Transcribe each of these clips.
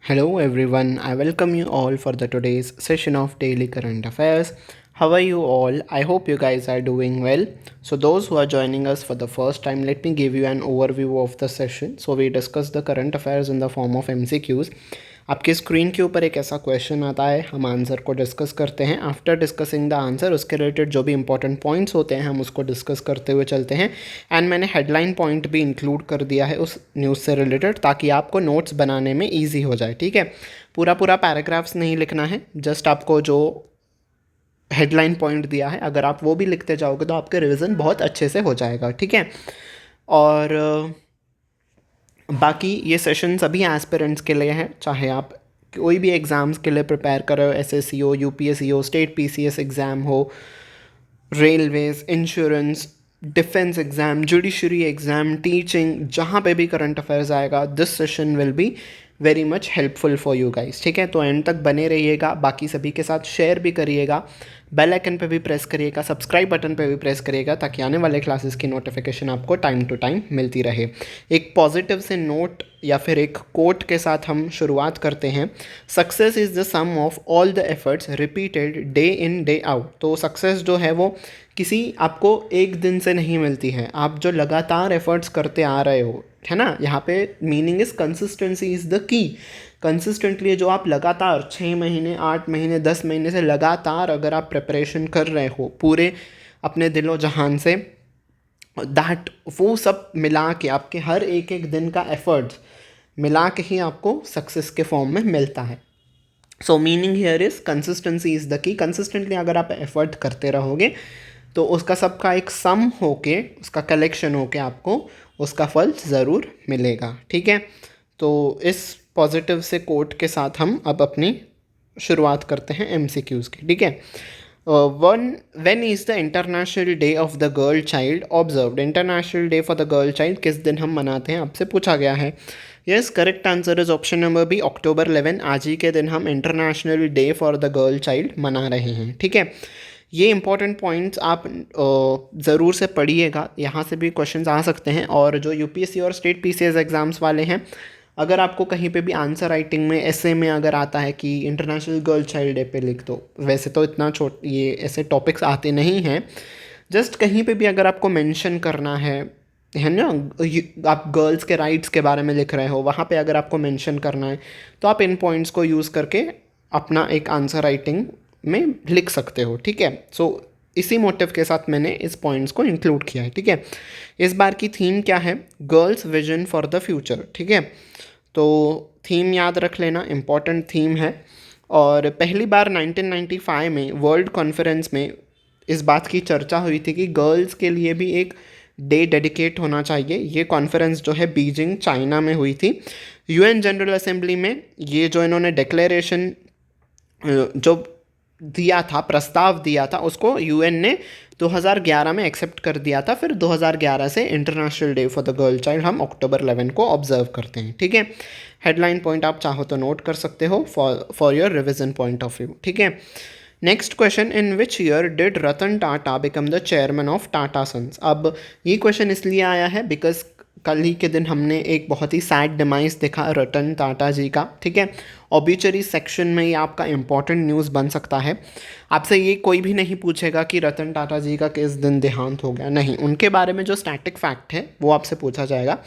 Hello everyone, I welcome you all for the today's session of Daily Current Affairs. How are you all? I hope you guys are doing well. So those who are joining us for the first time, let me give you an overview of the session. So we discuss the current affairs in the form of MCQs. आपकी screen के ऊपर एक ऐसा question आता है, हम answer को discuss करते हैं. आफ्टर डिस्कसिंग द आंसर उसके रिलेटेड जो भी इंपॉर्टेंट पॉइंट्स होते हैं हम उसको डिस्कस करते हुए चलते हैं. एंड मैंने हेडलाइन पॉइंट भी इंक्लूड कर दिया है उस न्यूज़ से रिलेटेड ताकि आपको नोट्स बनाने में ईजी हो जाए. ठीक है, पूरा पूरा पैराग्राफ्स नहीं लिखना है, जस्ट आपको जो हेडलाइन पॉइंट दिया है अगर आप वो भी लिखते जाओगे तो आपके रिवीजन बहुत अच्छे से हो जाएगा. ठीक है, और बाकी ये सेशन सभी एस्पिरेंट्स के लिए है, चाहे आप कोई भी एग्ज़ाम्स के लिए प्रिपेयर कर रहे हो, एसएससी हो, यूपीएससी हो, स्टेट पीसीएस एग्ज़ाम हो, railways, insurance, defence exam, judiciary exam, teaching, जहाँ पे भी करंट अफेयर्स आएगा this session will be very much helpful for you guys. ठीक है, तो एंड तक बने रहिएगा, बाकी सभी के साथ शेयर भी करिएगा, बेल आइकन पे भी प्रेस करिएगा, सब्सक्राइब बटन पे भी प्रेस करिएगा ताकि आने वाले क्लासेस की नोटिफिकेशन आपको टाइम टू टाइम मिलती रहे. एक पॉजिटिव से नोट या फिर एक कोट के साथ हम शुरुआत करते हैं. Success is the sum of all the efforts repeated day in day out. तो सक्सेस जो है वो किसी आपको एक दिन से नहीं मिलती है, आप जो लगातार एफर्ट्स करते आ रहे हो, है ना. यहाँ पे meaning is consistency is the key. Consistently जो आप लगातार 6 महीने, 8 महीने, 10 महीने से लगातार अगर आप प्रिपरेशन कर रहे हो पूरे अपने दिलो जहान से, दैट वो सब मिला के आपके हर एक एक दिन का एफर्ट्स मिला के ही आपको सक्सेस के फॉर्म में मिलता है. सो meaning here is consistency is the key. Consistently अगर आप एफर्ट करते रहोगे तो उसका सबका एक सम होके, उसका कलेक्शन होके आपको उसका फल ज़रूर मिलेगा. ठीक है, तो इस पॉजिटिव से कोट के साथ हम अब अपनी शुरुआत करते हैं एमसीक्यूज़ की. ठीक है, when is the international day of the girl child observed? International day for the girl child किस दिन हम मनाते हैं आपसे पूछा गया है. Yes, correct answer is option number B, October 11. आज ही के दिन हम international day for the girl child मना रहे हैं. ठीक है, ये इंपॉर्टेंट पॉइंट्स आप ज़रूर से पढ़िएगा, यहाँ से भी क्वेश्चंस आ सकते हैं. और जो यूपीएससी और स्टेट पीसीएस एग्ज़ाम्स वाले हैं, अगर आपको कहीं पे भी आंसर राइटिंग में ऐसे में अगर आता है कि इंटरनेशनल गर्ल चाइल्ड डे पे लिख दो, वैसे तो इतना ये ऐसे टॉपिक्स आते नहीं हैं, जस्ट कहीं पे भी अगर आपको मेंशन करना है ना, आप गर्ल्स के राइट्स के बारे में लिख रहे हो, वहाँ पे अगर आपको मेंशन करना है तो आप इन पॉइंट्स को यूज़ करके अपना एक आंसर राइटिंग में लिख सकते हो. ठीक है, सो इसी मोटिव के साथ मैंने इस पॉइंट्स को इंक्लूड किया है. ठीक है, इस बार की थीम क्या है? Girls vision for the future. ठीक है, तो थीम याद रख लेना, इम्पॉर्टेंट थीम है. और पहली बार 1995 में वर्ल्ड कॉन्फ्रेंस में इस बात की चर्चा हुई थी कि गर्ल्स के लिए भी एक डे डेडिकेट होना चाहिए. ये कॉन्फ्रेंस जो है बीजिंग चाइना में हुई थी. यूएन जनरल असेंबली में ये जो इन्होंने डिक्लेरेशन जो दिया था, प्रस्ताव दिया था, उसको यूएन ने 2011 में एक्सेप्ट कर दिया था. फिर 2011 से international day for the girl child हम October 11 को ऑब्जर्व करते हैं. ठीक है, हेडलाइन पॉइंट आप चाहो तो नोट कर सकते हो for your revision point of view. ठीक है, next question, in which year did Ratan Tata become the chairman of Tata sons? अब ये क्वेश्चन इसलिए आया है बिकॉज कल ही के दिन हमने एक बहुत ही सैड डिमाइस देखा रतन टाटा जी का. ठीक है, ऑब्यूचरी सेक्शन में ये आपका इंपॉर्टेंट न्यूज़ बन सकता है. आपसे ये कोई भी नहीं पूछेगा कि रतन टाटा जी का किस दिन देहांत हो गया, नहीं, उनके बारे में जो स्टैटिक फैक्ट है वो आपसे पूछा जाएगा,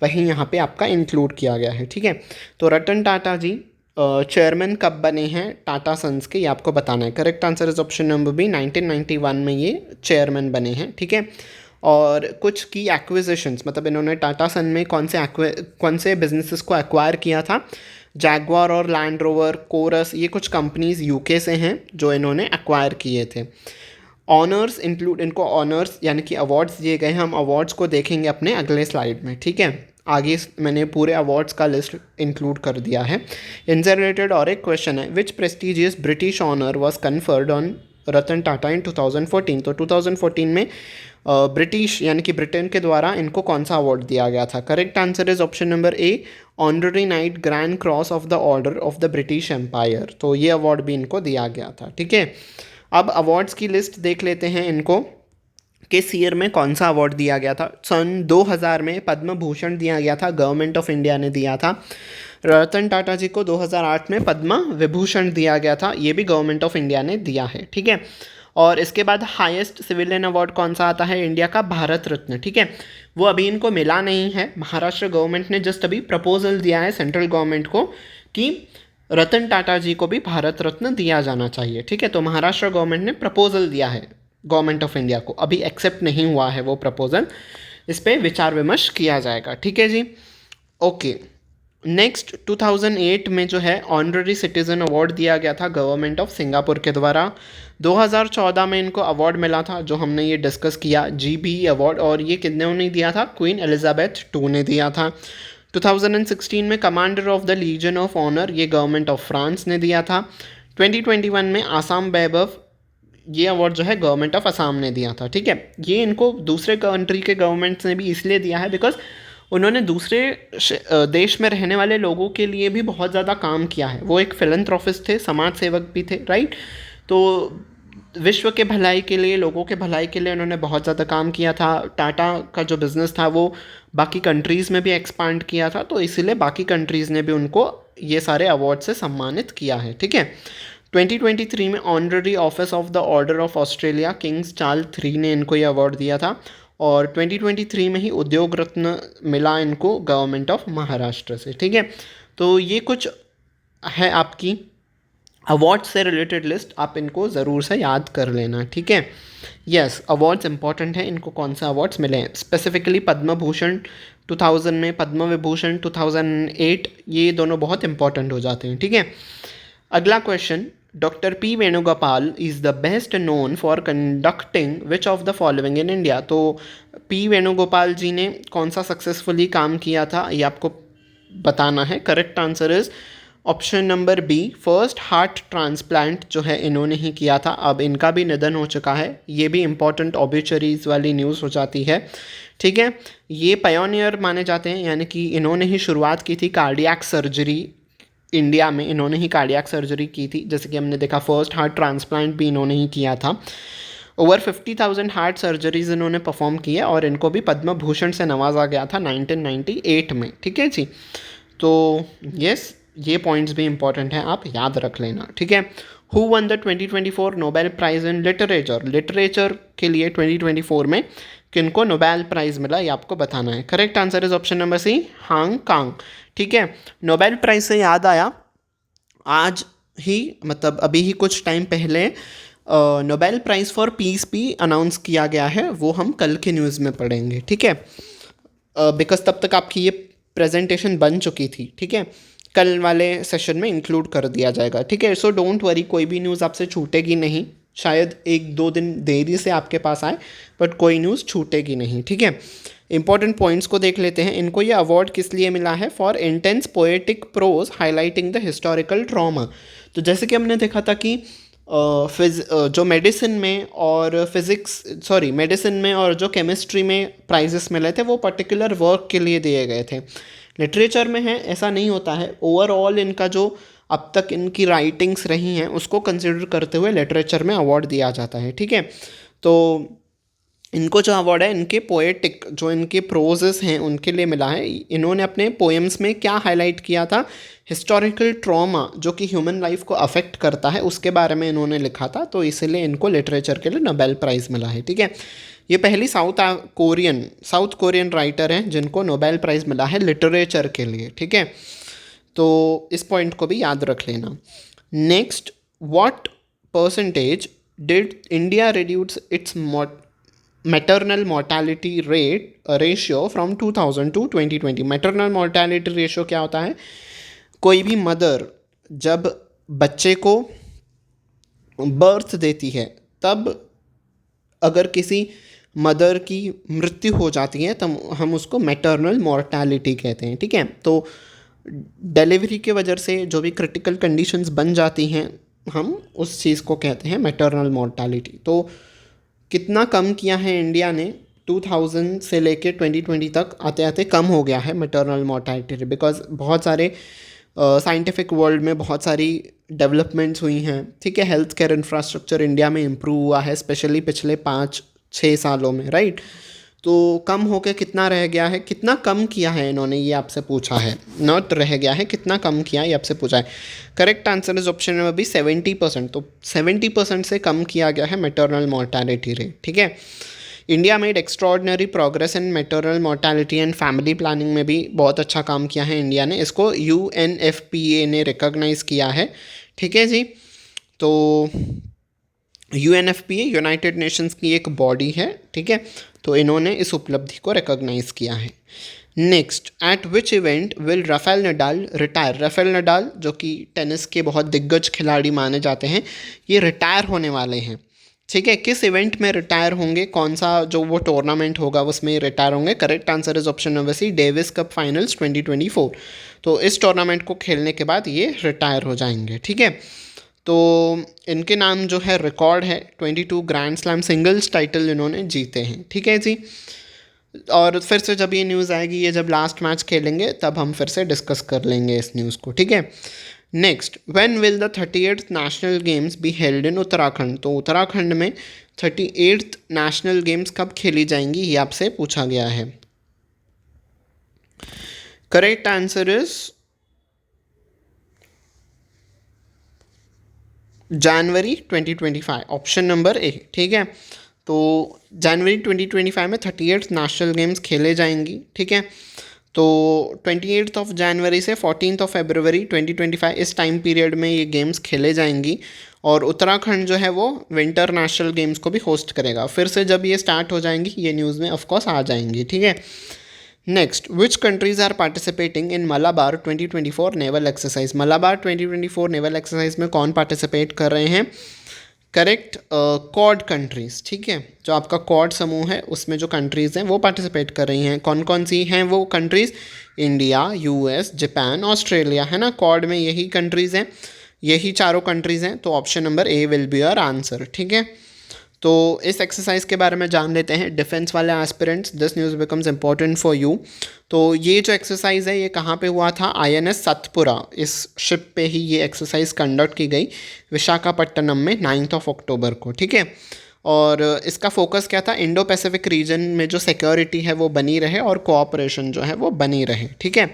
वही यहाँ पे आपका इंक्लूड किया गया है. ठीक है, तो रतन टाटा जी चेयरमैन कब बने हैं टाटा सन्स के, ये आपको बताना है. Correct answer is option number B, 1991 में ये चेयरमैन बने हैं. ठीक है, और कुछ की एक्विजिशंस, मतलब इन्होंने टाटा सन में कौन से बिजनेसेस को एक्वायर किया था? जैगवार और लैंड रोवर, कोरस, ये कुछ कंपनीज यूके से हैं जो इन्होंने एक्वायर किए थे. ऑनर्स इंक्लूड, इनको ऑनर्स यानी कि अवार्ड्स दिए गए हैं. हम अवार्ड्स को देखेंगे अपने अगले स्लाइड में. ठीक है, आगे मैंने पूरे अवार्ड्स का लिस्ट इंक्लूड कर दिया है. इनसे रिलेटेड और एक क्वेश्चन है, which prestigious British honour was conferred on Ratan Tata in 2014? तो 2014 में ब्रिटिश यानी कि ब्रिटेन के द्वारा इनको कौन सा अवार्ड दिया गया था? Correct answer is option number A, honorary knight grand cross of the order of the British empire. तो ये अवार्ड भी इनको दिया गया था. ठीक है, अब अवार्ड्स की लिस्ट देख लेते हैं इनको किस ईयर में कौन सा अवार्ड दिया गया था? सन 2000 में पद्म भूषण दिया गया था, गवर्नमेंट ऑफ इंडिया ने दिया था। रतन टाटा जी को 2008 में पद्म विभूषण दिया गया था, ये भी गवर्नमेंट ऑफ इंडिया ने दिया है, ठीक है। और इसके बाद हाईएस्ट सिविलियन अवार्ड कौन सा आता है इंडिया का? भारत रत्न, ठीक है। वो अभी इनको मिला नहीं है, महाराष्ट्र गवर्नमेंट ने जस्ट अभी प्रपोजल दिया है सेंट्रल गवर्नमेंट को कि रतन टाटा जी को भी भारत रत्न दिया जाना चाहिए, ठीक है। तो महाराष्ट्र गवर्नमेंट ने प्रपोजल दिया है गवर्नमेंट ऑफ इंडिया को, अभी एक्सेप्ट नहीं हुआ है वो प्रपोजल, इस पर विचार विमर्श किया जाएगा, ठीक है जी। ओके, नेक्स्ट 2008 में जो है ऑनररी सिटीजन अवार्ड दिया गया था गवर्नमेंट ऑफ सिंगापुर के द्वारा। 2014 में इनको अवार्ड मिला था जो हमने ये डिस्कस किया, GB अवार्ड, और ये कितने ने दिया था? क्वीन एलिजाबेथ II ने दिया था। 2016 में commander of the legion of honour, ये गवर्नमेंट ऑफ फ्रांस ने दिया था। 2021 में आसाम वैभव, ये अवार्ड जो है गवर्नमेंट ऑफ असम ने दिया था, ठीक है। ये इनको दूसरे कंट्री के गवर्नमेंट्स ने भी इसलिए दिया है बिकॉज उन्होंने दूसरे देश में रहने वाले लोगों के लिए भी बहुत ज़्यादा काम किया है। वो एक फिलंथ्रोपिस्ट थे, समाज सेवक भी थे, राइट। तो विश्व के भलाई के लिए, लोगों के भलाई के लिए उन्होंने बहुत ज़्यादा काम किया था। टाटा का जो बिज़नेस था वो बाकी कंट्रीज़ में भी एक्सपांड किया था, तो इसीलिए बाकी कंट्रीज़ ने भी उनको ये सारे अवार्ड से सम्मानित किया है, ठीक है। 2023 में honorary office of the order of Australia Kings Charles III ने इनको ये अवार्ड दिया था, और 2023 में ही उद्योग रत्न मिला इनको गवर्नमेंट ऑफ महाराष्ट्र से, ठीक है। तो ये कुछ है आपकी अवार्ड से रिलेटेड लिस्ट, आप इनको ज़रूर से याद कर लेना, ठीक है। यस, अवार्ड्स इंपॉर्टेंट हैं, इनको कौन सा अवार्ड्स मिले हैं स्पेसिफिकली? पद्म भूषण 2000 में, पद्म विभूषण 2008, ये दोनों बहुत इंपॉर्टेंट हो जाते हैं, ठीक है। अगला question, doctor P Venugopal is the best known for conducting which of the following in India? तो P वेणुगोपाल जी ने कौन सा सक्सेसफुली काम किया था, ये आपको बताना है। Correct answer is option number B, first heart transplant जो है इन्होंने ही किया था। अब इनका भी निधन हो चुका है, ये भी इंपॉर्टेंट ऑब्ituaries वाली न्यूज़ हो जाती है, ठीक है। ये पायोनियर माने जाते हैं, यानी कि इन्होंने ही शुरुआत की थी कार्डियक सर्जरी इंडिया में, इन्होंने ही कार्डियक सर्जरी की थी। जैसे कि हमने देखा फर्स्ट हार्ट ट्रांसप्लांट भी इन्होंने ही किया था। ओवर 50,000 हार्ट सर्जरीज इन्होंने परफॉर्म की है, और इनको भी पद्म भूषण से नवाजा गया था 1998 में, ठीक है जी। तो यस, ये पॉइंट्स भी इंपॉर्टेंट हैं, आप याद रख लेना, ठीक है। Who one the 2024 Nobel prize in literature? Literature के लिए 2024 में किनको नोबेल प्राइज़ मिला, ये आपको बताना है। Correct answer is option number C, Hong Kong, ठीक है। नोबेल प्राइज़ से याद आया, आज ही मतलब अभी ही कुछ टाइम पहले नोबेल प्राइज़ फॉर पीस भी अनाउंस किया गया है, वो हम कल के न्यूज़ में पढ़ेंगे, ठीक है। बिकॉज तब तक आपकी ये प्रेजेंटेशन बन चुकी थी, ठीक है। कल वाले सेशन में इंक्लूड कर दिया जाएगा, ठीक है। सो डोंट वरी, कोई भी न्यूज़ आपसे छूटेगी नहीं, शायद 1-2 दिन देरी से आपके पास आए, बट कोई न्यूज़ छूटेगी नहीं, ठीक है। इंपॉर्टेंट पॉइंट्स को देख लेते हैं। इनको ये अवार्ड किस लिए मिला है? For intense poetic prose highlighting the historical trauma. तो जैसे कि हमने देखा था कि जो मेडिसिन में और मेडिसिन में और जो केमिस्ट्री में प्राइजेस मिले थे वो पर्टिकुलर वर्क के लिए दिए गए थे। लिटरेचर में है ऐसा नहीं होता है, ओवरऑल इनका जो अब तक इनकी राइटिंग्स रही हैं उसको कंसिडर करते हुए लिटरेचर में अवार्ड दिया जाता है, ठीक है। तो इनको जो अवार्ड है इनके पोएटिक जो इनके प्रोजेस हैं उनके लिए मिला है। इन्होंने अपने पोएम्स में क्या हाईलाइट किया था? हिस्टोरिकल ट्रॉमा जो कि ह्यूमन लाइफ को अफेक्ट करता है उसके बारे में इन्होंने लिखा था, तो इसीलिए इनको लिटरेचर के लिए नोबेल प्राइज़ मिला है, ठीक है। ये पहली साउथ कोरियन राइटर हैं जिनको नोबेल प्राइज़ मिला है लिटरेचर के लिए, ठीक है। तो इस पॉइंट को भी याद रख लेना। Next, what percentage did India reduce its maternal mortality ratio from 2000 to 2020? Maternal mortality ratio क्या होता है? कोई भी मदर जब बच्चे को बर्थ देती है तब अगर किसी मदर की मृत्यु हो जाती है तब हम उसको मैटरनल मोर्टालिटी कहते हैं, ठीक है। तो डिलीवरी के वजह से जो भी क्रिटिकल कंडीशंस बन जाती हैं हम उस चीज़ को कहते हैं मैटरनल मोर्टालिटी। तो कितना कम किया है इंडिया ने 2000 से लेके 2020 तक आते आते कम हो गया है मैटरनल मोर्टालिटी, बिकॉज बहुत सारे साइंटिफिक वर्ल्ड में बहुत सारी डेवलपमेंट्स हुई हैं, ठीक है। हेल्थ केयर इंफ्रास्ट्रक्चर इंडिया में इम्प्रूव हुआ है, स्पेशली पिछले 5 6 सालों में, राइट। तो कम होके कितना रह गया है, कितना कम किया है इन्होंने, ये आपसे पूछा है, नॉट रह गया है, कितना कम किया ये आपसे पूछा है। Correct answer is option number B 70%। तो 70% से कम किया गया है मैटरनल मोर्टालिटी रेट, ठीक है। India made extraordinary progress in maternal mortality and family planning में भी बहुत अच्छा काम किया है इंडिया ने, इसको UNFPA ने रिकॉग्नाइज़ किया है, ठीक है जी। तो UNFPA यूनाइटेड नेशंस की एक बॉडी है, ठीक है, तो इन्होंने इस उपलब्धि को रिकॉग्नाइज़ किया है। Next, eight which event will Rafael Nadal retire. Rafael Nadal जो कि टेनिस के बहुत दिग्गज खिलाड़ी माने जाते हैं, ये रिटायर होने वाले हैं, ठीक है। किस इवेंट में रिटायर होंगे, कौन सा जो वो टूर्नामेंट होगा उसमें रिटायर होंगे। Correct answer is option number C, Davis cup finals 2024। तो इस टूर्नामेंट को खेलने के बाद ये रिटायर हो जाएंगे, ठीक है। तो इनके नाम जो है रिकॉर्ड है 22 ग्रैंड स्लैम सिंगल्स टाइटल इन्होंने जीते हैं, ठीक है जी। और फिर से जब ये न्यूज़ आएगी, ये जब लास्ट मैच खेलेंगे तब हम फिर से डिस्कस कर लेंगे इस न्यूज़ को, ठीक है। Next, when will the 38th national games be held in Uttarakhand. तो उत्तराखंड में 38th नेशनल गेम्स कब खेली जाएंगी, ये आपसे पूछा गया है। Correct answer is January 2025, option number ए, ठीक है। तो जनवरी 2025 में 38th नेशनल गेम्स खेले जाएंगी, ठीक है। तो 28 जनवरी से 14 फरवरी 2025 इस टाइम पीरियड में ये गेम्स खेले जाएंगी, और उत्तराखंड जो है वो विंटर नेशनल गेम्स को भी होस्ट करेगा। फिर से जब ये स्टार्ट हो जाएंगी ये न्यूज़ में ऑफकोर्स आ जाएंगी, ठीक है। Next, which countries are participating in Malabar 2024 naval exercise. Malabar 2024 naval exercise में कौन पार्टिसिपेट कर रहे हैं। करेक्ट, क्वाड कंट्रीज़, ठीक है। जो आपका क्वाड समूह है उसमें जो कंट्रीज़ हैं वो पार्टिसिपेट कर रही हैं। कौन कौन सी हैं वो countries, India, US, Japan, Australia, है ना। क्वाड में यही कंट्रीज़ हैं, यही चारों कंट्रीज़ हैं। तो option number A will be your answer, ठीक है। तो इस एक्सरसाइज के बारे में जान लेते हैं। डिफेंस वाले aspirants, this news becomes important for you. तो ये जो एक्सरसाइज है ये कहाँ पे हुआ था, INS सतपुरा, इस शिप पे ही ये एक्सरसाइज कंडक्ट की गई विशाखापट्टनम में 9 अक्टूबर को, ठीक है। और इसका फोकस क्या था, इंडो पैसिफिक रीजन में जो सिक्योरिटी है वो बनी रहे और कोऑपरेशन जो है वो बनी रहे, ठीक है।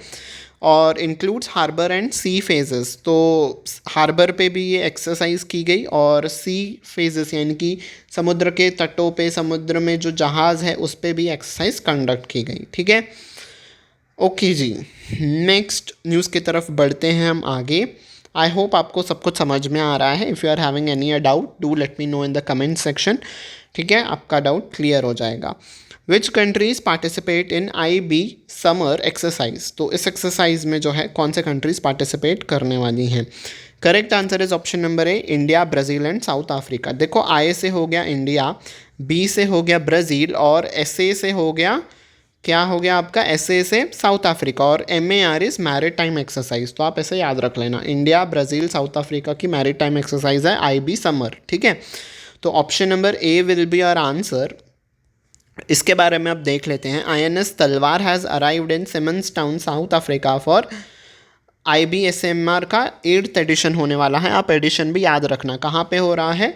और includes harbour and sea phases. तो हार्बर पे भी ये एक्सरसाइज की गई, और सी फेजेस यानी कि समुद्र के तटों पे, समुद्र में जो जहाज़ है उस पे भी एक्सरसाइज कंडक्ट की गई, ठीक है। ओके जी, नेक्स्ट न्यूज़ की तरफ बढ़ते हैं हम आगे। आई होप आपको सब कुछ समझ में आ रहा है। If you are having any doubt do let me know in the comment section, ठीक है, आपका डाउट क्लियर हो जाएगा। Which countries participate in IB SAMAR exercise. तो इस एक्सरसाइज में जो है कौन से कंट्रीज़ पार्टिसिपेट करने वाली हैं। Correct answer is option number A, India, Brazil and south Africa. देखो, I से हो गया इंडिया, B से हो गया ब्राज़ील, और SA से हो गया, क्या हो गया आपका, SA से साउथ अफ्रीका, और MAR इज़ मैरीटाइम एक्सरसाइज। तो आप ऐसे याद रख लेना, इंडिया, ब्राज़ील, साउथ अफ्रीका की मैरीटाइम एक्सरसाइज है IB समर, ठीक है। तो option number A will be our answer. इसके बारे में अब देख लेते हैं। INS Talwar has arrived in Simon's town, south Africa for IBSMR का 8th एडिशन होने वाला है। आप एडिशन भी याद रखना, कहाँ पे हो रहा है,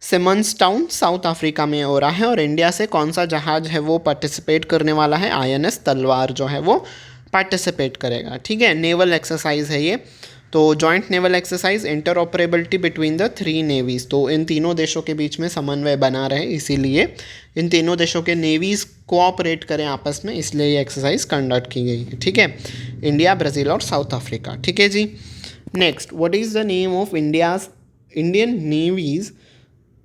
सिमंस टाउन, साउथ अफ्रीका में हो रहा है। और इंडिया से कौन सा जहाज़ है वो पार्टिसिपेट करने वाला है, INS तलवार जो है वो पार्टिसिपेट करेगा, ठीक है। नेवल एक्सरसाइज है ये। तो joint naval exercise, interoperability between the 3 navies. तो इन तीनों देशों के बीच में समन्वय बना रहे, इसीलिए इन तीनों देशों के नेवीज़ कोऑपरेट करें आपस में, इसलिए ये एक्सरसाइज कंडक्ट की गई है, ठीक है। इंडिया, ब्राज़ील और साउथ अफ्रीका, ठीक है जी। Next, what is the name of Indian Navy's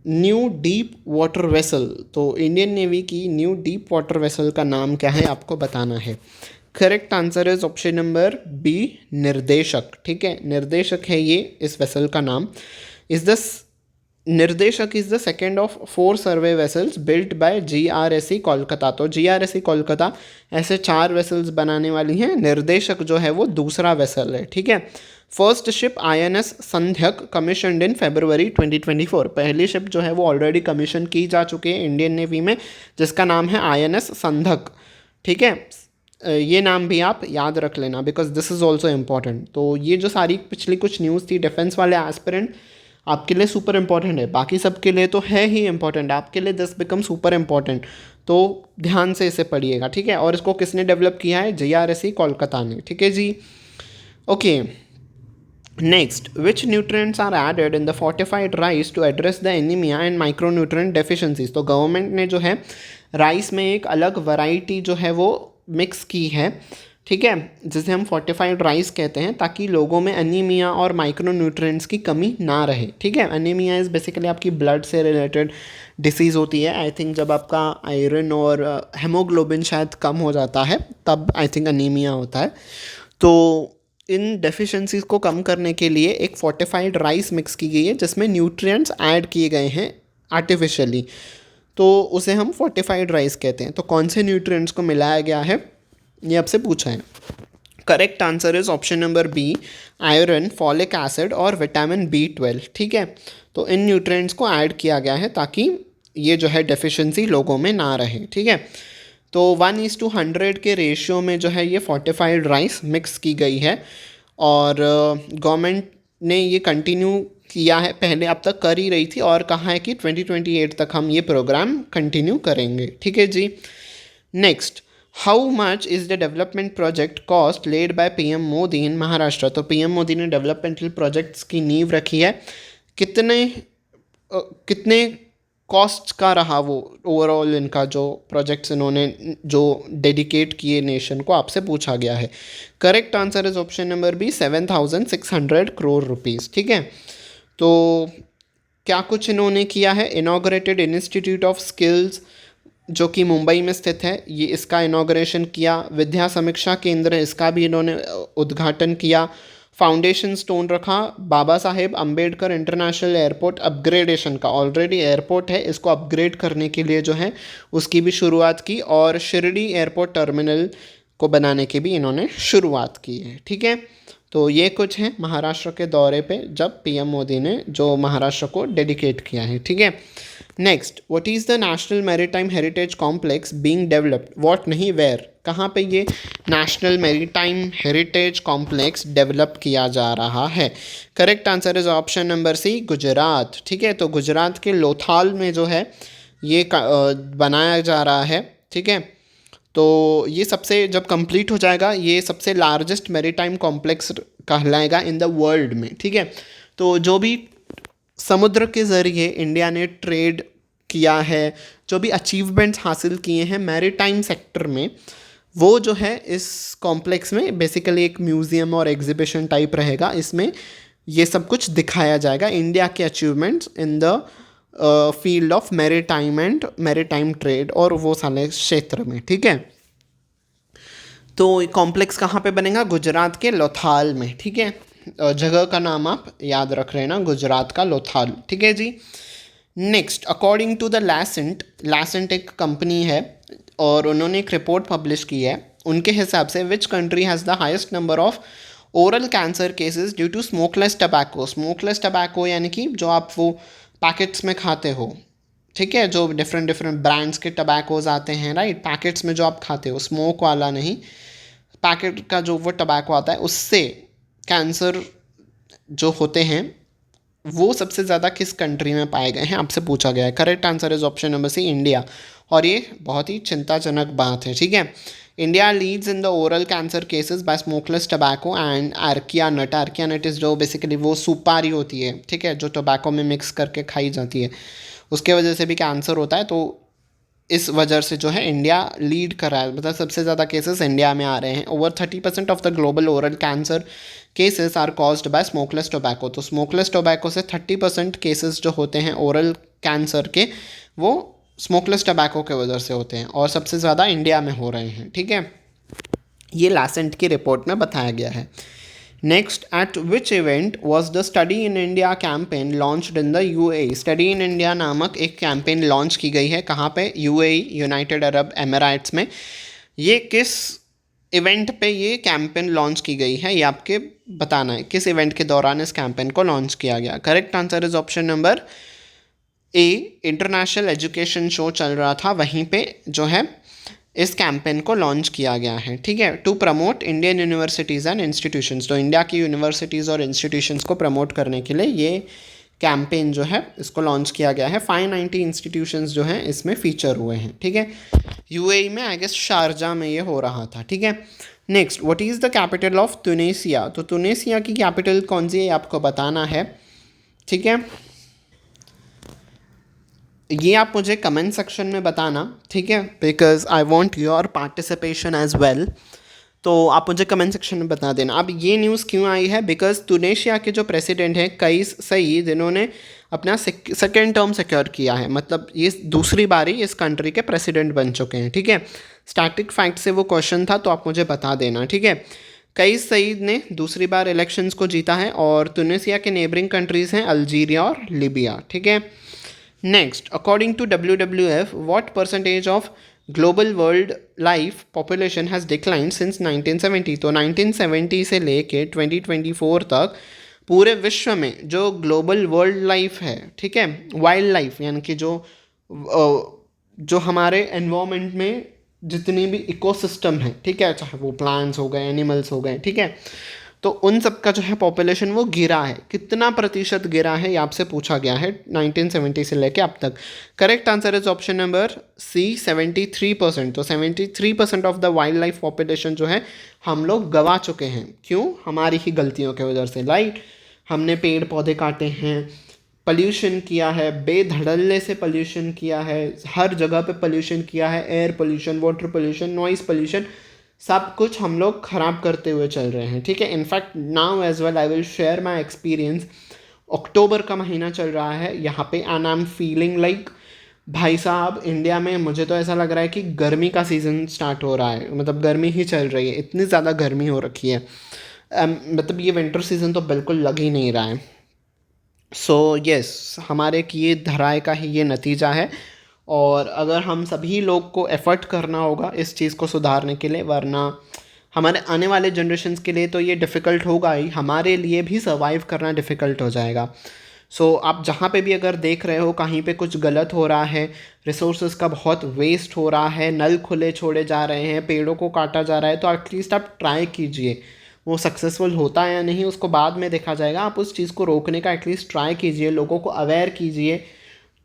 new deep water vessel. तो इंडियन नेवी की न्यू डीप वाटर वेसल का नाम क्या है, आपको बताना है। Correct answer is option number B, Nirdeshak, ठीक है। निर्देशक है ये इस वेसल का नाम। इज द निर्देशक is the second of 4 survey vessels built by GRSE Kolkata. तो GRSE कोलकाता ऐसे 4 वेसल्स बनाने वाली हैं, निर्देशक जो है वो दूसरा वेसल है, ठीक है। फर्स्ट शिप INS संध्यक कमीशनड इन फरवरी 2024। पहली शिप जो है वो ऑलरेडी कमीशन की जा चुकी है इंडियन नेवी में, जिसका नाम है INS संध्यक, ठीक है। ये नाम भी आप याद रख लेना, because this is also important. तो ये जो सारी पिछली कुछ न्यूज़ थी डिफेंस वाले एस्पिरेंट, आपके लिए सुपर इम्पॉर्टेंट है, बाकी सबके लिए तो है ही इम्पॉर्टेंट, आपके लिए दिस बिकम सुपर इम्पॉर्टेंट। तो ध्यान से इसे पढ़िएगा, ठीक है। और इसको किसने डेवलप किया है? JRSE कोलकाता ने, ठीक है जी। Okay, next, which nutrients are added in the fortified rice to address the anaemia and micronutrient deficiencies. तो गवर्नमेंट ने जो है राइस में एक अलग वैरायटी जो है वो मिक्स की है, ठीक है, जिसे हम फोर्टिफाइड राइस कहते हैं, ताकि लोगों में एनीमिया और माइक्रोन्यूट्रिएंट्स की कमी ना रहे, ठीक है। एनीमिया इज़ बेसिकली आपकी ब्लड से रिलेटेड डिसीज़ होती है। आई थिंक जब आपका आयरन और हेमोग्लोबिन शायद कम हो जाता है तब आई थिंक एनीमिया होता है। तो इन डेफिशिएंसीज को कम करने के लिए एक फोर्टिफाइड राइस मिक्स की गई है जिसमें न्यूट्रिएंट्स ऐड किए गए हैं आर्टिफिशियली, तो उसे हम फोर्टिफाइड राइस कहते हैं। तो कौन से न्यूट्रिएंट्स को मिलाया गया है ये आपसे पूछा है। Correct answer is option number B, iron, folic acid और विटामिन B12, ठीक है। तो इन न्यूट्रिएंट्स को ऐड किया गया है ताकि ये जो है डेफिशिएंसी लोगों में ना रहे, ठीक है। तो 1:100 के रेशियो में जो है ये फोर्टिफाइड राइस मिक्स की गई है, और गवर्नमेंट ने ये कंटिन्यू किया है, पहले अब तक कर ही रही थी, और कहा है कि 2028 तक हम ये प्रोग्राम कंटिन्यू करेंगे, ठीक है जी। Next, how much is the development project cost laid by PM Modi in Maharashtra. तो PM मोदी ने डेवलपमेंटल प्रोजेक्ट्स की नींव रखी है, कितने कॉस्ट का रहा वो ओवरऑल इनका जो प्रोजेक्ट्स इन्होंने जो डेडिकेट किए नेशन को, आपसे पूछा गया है। Correct answer is option number B, 7,600 crore rupees, ठीक है। तो क्या कुछ इन्होंने किया है? इनॉग्रेटेड इंस्टीट्यूट ऑफ स्किल्स जो कि मुंबई में स्थित है, ये इसका इनॉग्रेशन किया। विद्या समीक्षा केंद्र, इसका भी इन्होंने उद्घाटन किया। फाउंडेशन स्टोन रखा Baba Saheb Ambedkar international airport upgradation का, ऑलरेडी एयरपोर्ट है, इसको अपग्रेड करने के लिए जो है उसकी भी शुरुआत की। और शिरडी एयरपोर्ट टर्मिनल को बनाने की भी इन्होंने शुरुआत की है, ठीक है। तो ये कुछ है महाराष्ट्र के दौरे पे जब PM मोदी ने जो महाराष्ट्र को डेडिकेट किया है, ठीक है। Next, what is the national maritime heritage complex being developed, what नहीं वेयर, कहाँ पे ये national maritime heritage complex develop किया जा रहा है? Correct answer is option number C, Gujarat, ठीक है। तो गुजरात के लोथाल में जो है ये बनाया जा रहा है, ठीक है। तो ये सबसे जब कंप्लीट हो जाएगा ये सबसे लार्जेस्ट मैरीटाइम कॉम्प्लेक्स कहलाएगा इन द वर्ल्ड में, ठीक है। तो जो भी समुद्र के ज़रिए इंडिया ने ट्रेड किया है, जो भी अचीवमेंट्स हासिल किए हैं मैरीटाइम सेक्टर में, वो जो है इस कॉम्प्लेक्स में बेसिकली एक म्यूज़ियम और एग्जीबिशन टाइप रहेगा। इसमें ये सब कुछ दिखाया जाएगा, इंडिया के achievements in the field of maritime and maritime trade और वो सारे क्षेत्र में, ठीक है। तो कॉम्प्लेक्स कहाँ पे बनेगा? गुजरात के लोथाल में, ठीक है। जगह का नाम आप याद रख रहे हैं ना, गुजरात का लोथाल, ठीक है जी। नेक्स्ट, अकॉर्डिंग टू द लैसेंट, लैसेंट एक कंपनी है और उन्होंने एक रिपोर्ट पब्लिश की है। उनके हिसाब से which country has the highest number of oral cancer cases due to smokeless tobacco. Smokeless tobacco यानी कि जो आप वो पैकेट्स में खाते हो, ठीक है, जो डिफरेंट डिफरेंट ब्रांड्स के टबैकोज आते हैं, राइट, पैकेट्स में जो आप खाते हो, स्मोक वाला नहीं, पैकेट का जो वो टबैको आता है, उससे कैंसर जो होते हैं वो सबसे ज़्यादा किस कंट्री में पाए गए हैं, आपसे पूछा गया है। Correct answer is option number C, India. और ये बहुत ही चिंताजनक बात है, ठीक है। India leads in the oral cancer cases by smokeless tobacco and areca nut. Areca nut is जो बेसिकली वो सुपारी होती है, ठीक है, जो टोबैको में मिक्स करके खाई जाती है, उसके वजह से भी कैंसर होता है। तो इस वजह से जो है इंडिया लीड कर रहा है, मतलब सबसे ज़्यादा केसेस इंडिया में आ रहे हैं। Over 30% of the global oral cancer cases are caused by smokeless tobacco. तो स्मोकलेस टोबैको से 30% केसेस जो होते हैं ओरल कैंसर के, वो स्मोकलेस टोबैको के वजह से होते हैं और सबसे ज़्यादा इंडिया में हो रहे हैं, ठीक है। ये लासेंट की रिपोर्ट में बताया गया है। Next, eight which event was the study in India campaign launched in the UAE। Study in India नामक एक कैंपेन लॉन्च की गई है, कहाँ पे? UAE, यूनाइटेड अरब एमिरेट्स में। ये किस इवेंट पे ये कैंपेन लॉन्च की गई है, ये आपके बताना है, किस इवेंट के दौरान इस कैंपेन को लॉन्च किया गया। Correct answer is option number A, international education show चल रहा था, वहीं पे जो है इस कैंपेन को लॉन्च किया गया है, ठीक है, to promote Indian universities and institutions. तो इंडिया की यूनिवर्सिटीज़ और इंस्टीट्यूशंस को प्रमोट करने के लिए ये कैंपेन जो है इसको लॉन्च किया गया है। 590 इंस्टीट्यूशंस जो हैं इसमें फीचर हुए हैं, ठीक है। यूएई में आई गेस शारजा में ये हो रहा था, ठीक है। Next, what is the capital of Tunisia? तो तुनिसिया की कैपिटल कौन सी है आपको बताना है, ठीक है। ये आप मुझे कमेंट सेक्शन में बताना, ठीक है, because I want your participation as well. तो आप मुझे कमेंट सेक्शन में बता देना। अब ये न्यूज़ क्यों आई है, बिकॉज तुनेशिया के जो प्रेसिडेंट हैं कईस सईद, जिन्होंने अपना सेकेंड टर्म सिक्योर किया है, मतलब ये दूसरी बारी इस कंट्री के प्रेसिडेंट बन चुके हैं, ठीक है। स्टैटिक फैक्ट से वो क्वेश्चन था, तो आप मुझे बता देना, ठीक है। कईस सईद ने दूसरी बार इलेक्शंस को जीता है और तुनिसिया के नेबरिंग कंट्रीज़ हैं अल्जीरिया और लीबिया, ठीक है। Next, according to WWF, what percentage of global world life population has decline since 1970? तो 1970 से लेके 2024 तक पूरे विश्व में जो ग्लोबल वर्ल्ड लाइफ है, ठीक है, वाइल्ड लाइफ यानी कि जो हमारे एनवायरनमेंट में जितनी भी इकोसिस्टम है, ठीक है, चाहे वो प्लांट्स हो गए, एनिमल्स हो गए, ठीक है, तो उन सब का जो है पॉपुलेशन वो गिरा है। कितना प्रतिशत गिरा है ये आपसे पूछा गया है 1970 से लेके अब तक। Correct answer is option number C, 73%। तो 73% of the wildlife population जो है हम लोग गवा चुके हैं। क्यों? हमारी ही गलतियों की वजह से। लाइक हमने पेड़ पौधे काटे हैं, पॉल्यूशन किया है, बेधड़ल्ले से पॉल्यूशन किया है, हर जगह पे पॉल्यूशन किया है, air pollution, water pollution, noise pollution, सब कुछ हम लोग ख़राब करते हुए चल रहे हैं, ठीक है। In fact now as well I will share my experience. अक्टूबर का महीना चल रहा है यहाँ पे and I am feeling like, भाई साहब, इंडिया में मुझे तो ऐसा लग रहा है कि गर्मी का सीज़न स्टार्ट हो रहा है, मतलब गर्मी ही चल रही है, इतनी ज़्यादा गर्मी हो रखी है। मतलब ये विंटर सीज़न तो बिल्कुल लग ही नहीं रहा है। सो यस, हमारे किए धराए का ही ये नतीजा है। और अगर हम सभी लोग को एफ़र्ट करना होगा इस चीज़ को सुधारने के लिए, वरना हमारे आने वाले जनरेशन्स के लिए तो ये डिफ़िकल्ट होगा ही, हमारे लिए भी सर्वाइव करना डिफ़िकल्ट हो जाएगा। सो आप जहाँ पे भी अगर देख रहे हो कहीं पे कुछ गलत हो रहा है, रिसोर्सेज का बहुत वेस्ट हो रहा है, नल खुले छोड़े जा रहे हैं, पेड़ों को काटा जा रहा है, तो एटलीस्ट आप ट्राई कीजिए। वो सक्सेसफुल होता है या नहीं उसको बाद में देखा जाएगा, आप उस चीज़ को रोकने का एटलीस्ट ट्राई कीजिए, लोगों को अवेयर कीजिए,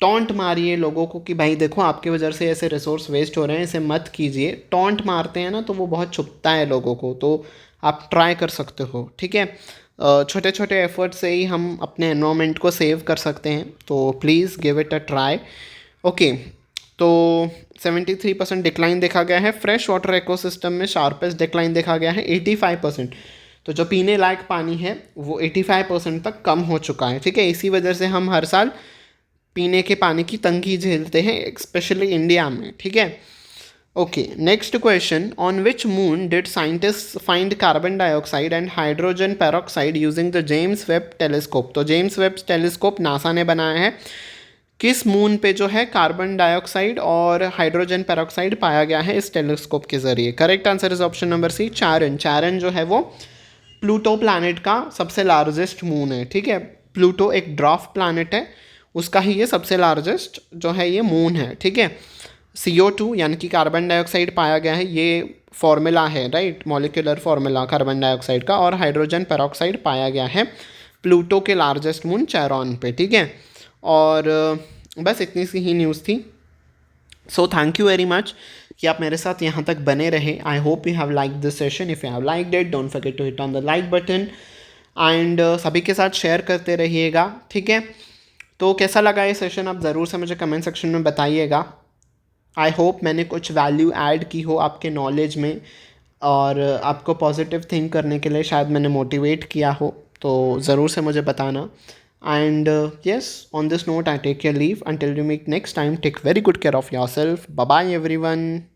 टॉन्ट मारिए लोगों को कि भाई देखो आपकी वजह से ऐसे रिसोर्स वेस्ट हो रहे हैं, इसे मत कीजिए। टॉन्ट मारते हैं ना तो वो बहुत छुपता है लोगों को, तो आप ट्राई कर सकते हो, ठीक है। छोटे छोटे एफर्ट से ही हम अपने एनवायरनमेंट को सेव कर सकते हैं, तो please give it a try. Okay, तो 73% डिक्लाइन देखा गया है। फ्रेश वाटर इकोसिस्टम में शार्पेस्ट डिक्लाइन देखा गया है 85%। तो जो पीने लायक पानी है वो 85% तक कम हो चुका है, ठीक है। इसी वजह से हम हर साल पीने के पानी की तंगी झेलते हैं, स्पेशली इंडिया में, ठीक है। Okay, next question, on which moon did scientist find carbon dioxide and hydrogen peroxide using the James Webb telescope? तो जेम्स वेब टेलीस्कोप नासा ने बनाया है। किस मून पे जो है कार्बन डाइऑक्साइड और हाइड्रोजन पेरोक्साइड पाया गया है इस टेलीस्कोप के ज़रिए? Correct answer is option number C, Charon. Charon जो है वो प्लूटो प्लैनेट का सबसे लार्जेस्ट मून है, ठीक है। प्लूटो एक ड्वार्फ प्लैनेट है, उसका ही ये सबसे लार्जेस्ट जो है ये मून है, ठीक है। CO2 यानी कि कार्बन डाइऑक्साइड पाया गया है, ये फॉर्मूला है, right, molecular formula carbon dioxide का। और हाइड्रोजन पेरोक्साइड पाया गया है प्लूटो के लार्जेस्ट मून चैरॉन पे, ठीक है। और बस इतनी सी ही न्यूज़ थी। So thank you very much कि आप मेरे साथ यहाँ तक बने रहे। I hope you have like this session. If you have like it, don't forget to hit on the like button and सभी के साथ शेयर करते रहिएगा, ठीक है। तो कैसा लगा ये सेशन आप ज़रूर से मुझे कमेंट सेक्शन में बताइएगा। आई होप मैंने कुछ वैल्यू ऐड की हो आपके नॉलेज में और आपको पॉजिटिव थिंक करने के लिए शायद मैंने मोटिवेट किया हो, तो ज़रूर से मुझे बताना। And yes, on this note I take your leave until you meet next time. Take very good care of yourself. Bye bye everyone.